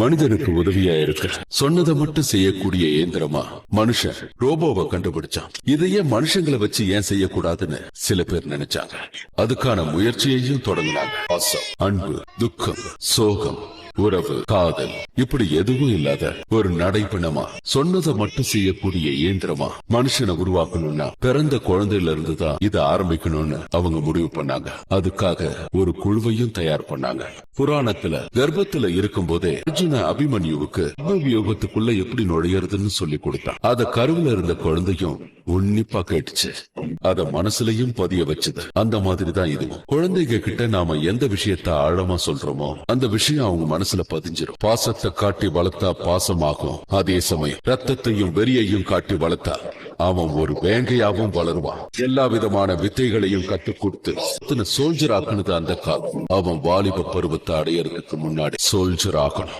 மனிதனுக்கு உதவியா இருக்கு. சொன்னதை மட்டும் செய்யக்கூடிய இயந்திரமா மனுஷன் ரோபோவை கண்டுபிடிச்சான். இதையே மனுஷங்களை வச்சு ஏன் செய்யக்கூடாதுன்னு சில பேர் நினைச்சாங்க. அதுக்கான முயற்சியையும் தொடங்கினாங்க. பாசம், அன்பு, துக்கம், சோகம், உறவு, காதல், இப்படி எதுவும் இல்லாத ஒரு நடைபெணமா சொன்னதை மட்டும் செய்யக்கூடிய இயந்திரமா மனுஷனை உருவாக்கணும்னா பிறந்த குழந்தையில இருந்துதான் இதை ஆரம்பிக்கணும்னு அவங்க முடிவு பண்ணாங்க. அதுக்காக ஒரு குழுவையும் தயார் பண்ணாங்க. புராணத்துல கர்ப்பத்துல இருக்கும் போதே அர்ஜுன அபிமன்யுவுக்கு வியோகத்துக்குள்ள எப்படி நுழையறதுன்னு சொல்லி கொடுத்தான். அத கருவுல இருந்த குழந்தையும் உன்னிப்பா கேட்டுச்சு. அத மனசுலயும் பதிய வச்சது. அந்த மாதிரிதான் இதுவும். குழந்தைங்க கிட்ட நாம எந்த விஷயத்த ஆழமா சொல்றோமோ அந்த விஷயம் அவங்க மனசுல பதிஞ்சிரும். பாசத்தை காட்டி வளர்த்தா பாசமாகும். அதே சமயம் ரத்தத்தையும் வெறியையும் காட்டி வளர்த்தா அவன் ஒரு வேங்கையாவும் வளருவான். எல்லா விதமான வித்தைகளையும் கத்துக் கொடுத்து சோல்ஜர் ஆக்கணுது அந்த காலம். அவன் வாலிப பருவத்தை அடையறதுக்கு முன்னாடி சோல்ஜர் ஆகணும்.